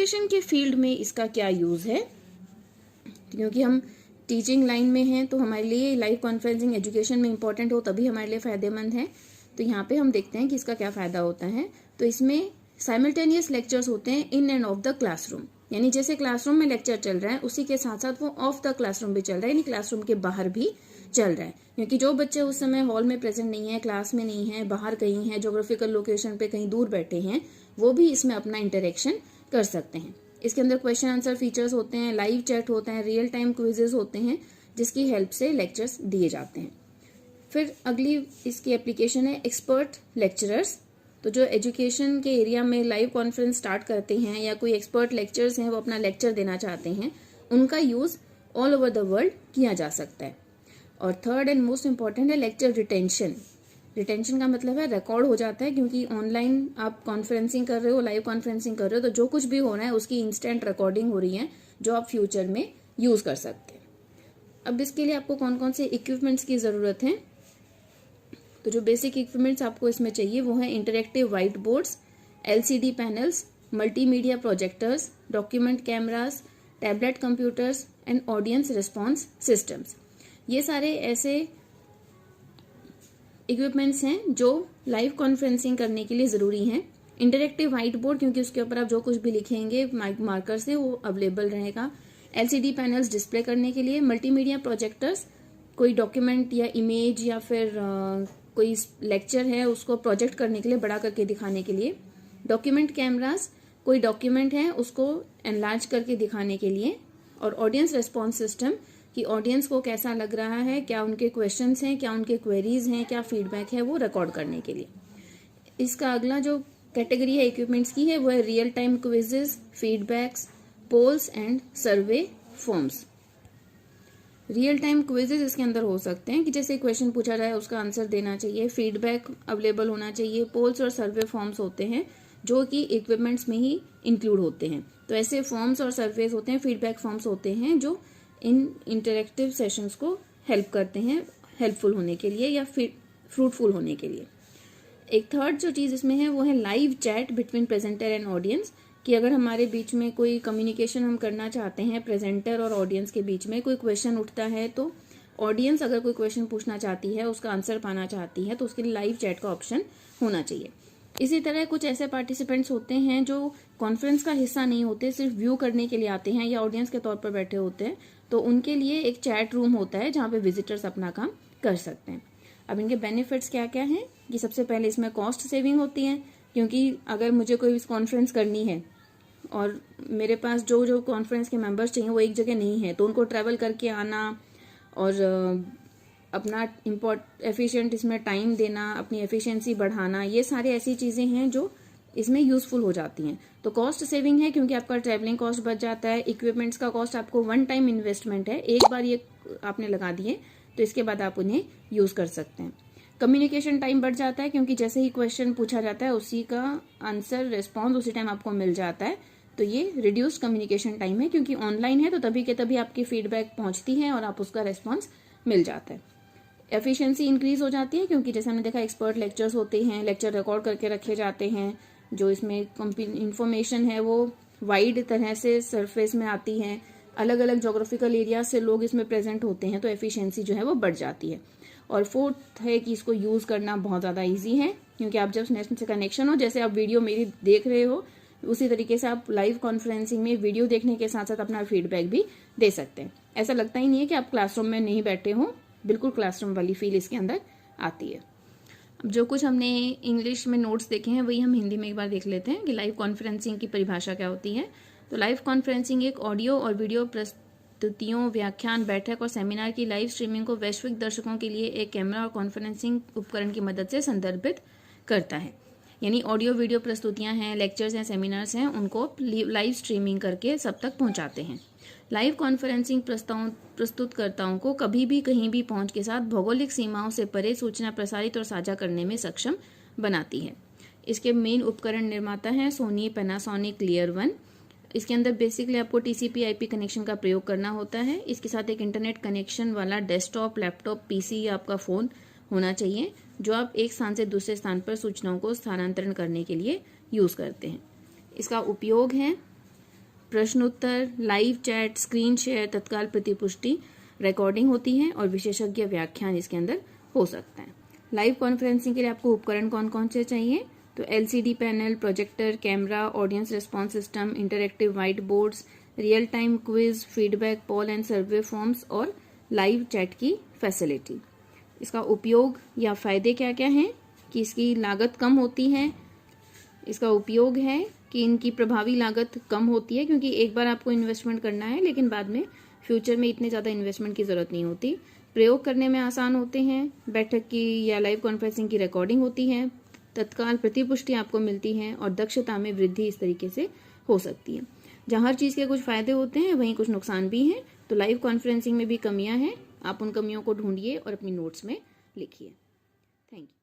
Education के field में इसका क्या यूज़ है, क्योंकि हम टीचिंग लाइन में हैं तो हमारे लिए लाइव कॉन्फ्रेंसिंग एजुकेशन में इंपॉर्टेंट हो तभी हमारे लिए फ़ायदेमंद है। तो यहाँ पे हम देखते हैं कि इसका क्या फ़ायदा होता है। तो इसमें साइमल्टेनियस लेक्चर्स होते हैं in end of the classroom, यानी जैसे क्लासरूम में लेक्चर चल रहा है उसी के साथ साथ वो ऑफ द क्लासरूम भी चल रहा है, यानी क्लासरूम के बाहर भी चल रहा है। क्योंकि जो बच्चे उस समय हॉल में प्रेजेंट नहीं है, क्लास में नहीं है, बाहर कहीं हैं, जोग्राफिकल लोकेशन पे कहीं दूर बैठे हैं, वो भी इसमें अपना इंटरेक्शन कर सकते हैं। इसके अंदर क्वेश्चन आंसर फीचर्स होते हैं, लाइव चैट होता है, रियल टाइम क्विजेज होते हैं, जिसकी हेल्प से लेक्चर्स दिए जाते हैं। फिर अगली इसकी एप्लीकेशन है एक्सपर्ट लेक्चरर्स। तो जो एजुकेशन के एरिया में लाइव कॉन्फ्रेंस स्टार्ट करते हैं या कोई एक्सपर्ट लेक्चर्स हैं वो अपना लेक्चर देना चाहते हैं, उनका use all over the world किया जा सकता है। और थर्ड एंड मोस्ट इम्पॉर्टेंट है लेक्चर रिटेंशन। रिटेंशन का मतलब है रिकॉर्ड हो जाता है, क्योंकि ऑनलाइन आप कॉन्फ्रेंसिंग कर रहे हो, लाइव कॉन्फ्रेंसिंग कर रहे हो, तो जो कुछ भी हो रहा है उसकी इंस्टेंट रिकॉर्डिंग हो रही है जो आप फ्यूचर में यूज़ कर सकते हैं। अब इसके लिए आपको कौन कौन से इक्विपमेंट्स की ज़रूरत है, तो जो बेसिक इक्विपमेंट्स आपको इसमें चाहिए वो है interactive white boards, LCD panels, multimedia projectors, document cameras, tablet computers and audience response systems. ये सारे ऐसे इक्विपमेंट्स हैं जो लाइव कॉन्फ्रेंसिंग करने के लिए ज़रूरी हैं। इंटरेक्टिव वाइट बोर्ड, क्योंकि उसके ऊपर आप जो कुछ भी लिखेंगे मार्कर से वो अवेलेबल रहेगा। LCD पैनल्स डिस्प्ले करने के लिए, मल्टीमीडिया प्रोजेक्टर्स कोई डॉक्यूमेंट या इमेज या फिर कोई लेक्चर है उसको प्रोजेक्ट करने के लिए, बड़ा करके दिखाने के लिए। डॉक्यूमेंट कैमरास कोई डॉक्यूमेंट है उसको एनलार्ज करके दिखाने के लिए। और ऑडियंस रिस्पॉन्स सिस्टम कि ऑडियंस को कैसा लग रहा है, क्या उनके क्वेश्चंस हैं, क्या उनके क्वेरीज हैं, क्या फीडबैक है, वो रिकॉर्ड करने के लिए। इसका अगला जो कैटेगरी है इक्विपमेंट्स की है वो है real time quizzes, feedbacks, polls and survey forms. Real time quizzes इसके अंदर हो सकते हैं कि जैसे क्वेश्चन पूछा जाए उसका आंसर देना चाहिए, फीडबैक अवेलेबल होना चाहिए, पोल्स और सर्वे फॉर्म्स होते हैं जो कि इक्विपमेंट्स में ही इंक्लूड होते हैं। तो ऐसे फॉर्म्स और सर्वेज होते हैं, फीडबैक फॉर्म्स होते हैं जो इन इंटरेक्टिव सेशंस को हेल्प करते हैं हेल्पफुल होने के लिए या फ्रूटफुल होने के लिए। एक थर्ड जो चीज़ इसमें है वो है live chat between presenter and audience, कि अगर हमारे बीच में कोई कम्युनिकेशन हम करना चाहते हैं, प्रेजेंटर और ऑडियंस के बीच में कोई क्वेश्चन उठता है, तो ऑडियंस अगर कोई क्वेश्चन पूछना चाहती है, उसका आंसर पाना चाहती है, तो उसके लिए लाइव चैट का ऑप्शन होना चाहिए। इसी तरह कुछ ऐसे पार्टिसिपेंट्स होते हैं जो कॉन्फ्रेंस का हिस्सा नहीं होते, सिर्फ व्यू करने के लिए आते हैं या ऑडियंस के तौर पर बैठे होते हैं, तो उनके लिए एक चैट रूम होता है जहाँ पे विजिटर्स अपना काम कर सकते हैं। अब इनके बेनिफिट्स क्या क्या हैं कि सबसे पहले इसमें कॉस्ट सेविंग होती है, क्योंकि अगर मुझे कोई कॉन्फ्रेंस करनी है और मेरे पास जो जो कॉन्फ्रेंस के मेंबर्स चाहिए वो एक जगह नहीं है, तो उनको ट्रैवल करके आना और अपना एफिशिएंट इसमें टाइम देना, अपनी एफिशिएंसी बढ़ाना, ये सारी ऐसी चीज़ें हैं जो इसमें यूजफुल हो जाती हैं। तो कॉस्ट सेविंग है क्योंकि आपका ट्रैवलिंग कॉस्ट बच जाता है। इक्विपमेंट्स का कॉस्ट आपको वन टाइम इन्वेस्टमेंट है, एक बार ये आपने लगा दिए तो इसके बाद आप उन्हें यूज़ कर सकते हैं। कम्युनिकेशन टाइम बढ़ जाता है क्योंकि जैसे ही क्वेश्चन पूछा जाता है उसी का आंसर रिस्पॉन्स उसी टाइम आपको मिल जाता है, तो ये रिड्यूस कम्युनिकेशन टाइम है, क्योंकि ऑनलाइन है तो तभी के तभी आपकी फीडबैक पहुंचती है और आप उसका रिस्पॉन्स मिल जाता है। एफिशिएंसी इंक्रीज हो जाती है क्योंकि जैसे हमने देखा एक्सपर्ट लेक्चर्स होते हैं, लेक्चर रिकॉर्ड करके रखे जाते हैं, जो इसमें इंफॉर्मेशन है वो वाइड तरह से सरफेस में आती है, अलग अलग जोग्राफिकल एरिया से लोग इसमें प्रेजेंट होते हैं, तो एफिशिएंसी जो है वो बढ़ जाती है। और फोर्थ है कि इसको यूज़ करना बहुत ज़्यादा ईजी है, क्योंकि आप जब नेट से कनेक्शन हो, जैसे आप वीडियो मेरी देख रहे हो उसी तरीके से आप लाइव कॉन्फ्रेंसिंग में वीडियो देखने के साथ साथ अपना फीडबैक भी दे सकते हैं। ऐसा लगता ही नहीं है कि आप क्लासरूम में नहीं बैठे हो, बिल्कुल क्लासरूम वाली फील इसके अंदर आती है। अब जो कुछ हमने इंग्लिश में नोट्स देखे हैं वही हम हिंदी में एक बार देख लेते हैं कि लाइव कॉन्फ्रेंसिंग की परिभाषा क्या होती है। तो लाइव कॉन्फ्रेंसिंग एक ऑडियो और वीडियो प्रस्तुतियों, व्याख्यान, बैठक और सेमिनार की लाइव स्ट्रीमिंग को वैश्विक दर्शकों के लिए एक कैमरा और कॉन्फ्रेंसिंग उपकरण की मदद से संदर्भित करता है। यानी ऑडियो वीडियो प्रस्तुतियां हैं, लेक्चर्स हैं, सेमिनार्स हैं, उनको लाइव स्ट्रीमिंग करके सब तक पहुंचाते हैं। लाइव कॉन्फ्रेंसिंग प्रस्तुतकर्ताओं को कभी भी कहीं भी पहुंच के साथ भौगोलिक सीमाओं से परे सूचना प्रसारित और साझा करने में सक्षम बनाती है। इसके मेन उपकरण निर्माता हैं सोनी, पैनासोनिक, लेयर वन। इसके अंदर बेसिकली आपको TCP/IP कनेक्शन का प्रयोग करना होता है। इसके साथ एक इंटरनेट कनेक्शन वाला डेस्कटॉप, लैपटॉप, PC या आपका फ़ोन होना चाहिए, जो आप एक स्थान से दूसरे स्थान पर सूचनाओं को स्थानांतरण करने के लिए यूज़ करते हैं। इसका उपयोग है प्रश्न उत्तर, लाइव चैट, स्क्रीन शेयर, तत्काल प्रतिपुष्टि, रिकॉर्डिंग होती है और विशेषज्ञ व्याख्यान इसके अंदर हो सकता है। लाइव कॉन्फ्रेंसिंग के लिए आपको उपकरण कौन कौन से चाहिए? तो LCD panel, projector, camera, audience response system, interactive white boards, real time quiz, feedback, poll and survey forms और लाइव चैट की फैसिलिटी। इसका उपयोग या फायदे क्या क्या हैं? कि इसकी लागत कम होती है। इसका उपयोग है कि इनकी प्रभावी लागत कम होती है, क्योंकि एक बार आपको इन्वेस्टमेंट करना है, लेकिन बाद में फ्यूचर में इतने ज़्यादा इन्वेस्टमेंट की ज़रूरत नहीं होती। प्रयोग करने में आसान होते हैं। बैठक की या लाइव कॉन्फ्रेंसिंग की रिकॉर्डिंग होती है, तत्काल प्रतिपुष्टि आपको मिलती है और दक्षता में वृद्धि इस तरीके से हो सकती है। जहाँ हर चीज़ के कुछ फायदे होते हैं, वहीं कुछ नुकसान भी हैं। तो लाइव कॉन्फ्रेंसिंग में भी कमियां हैं, आप उन कमियों को ढूंढिए और अपनी नोट्स में लिखिए। Thank you.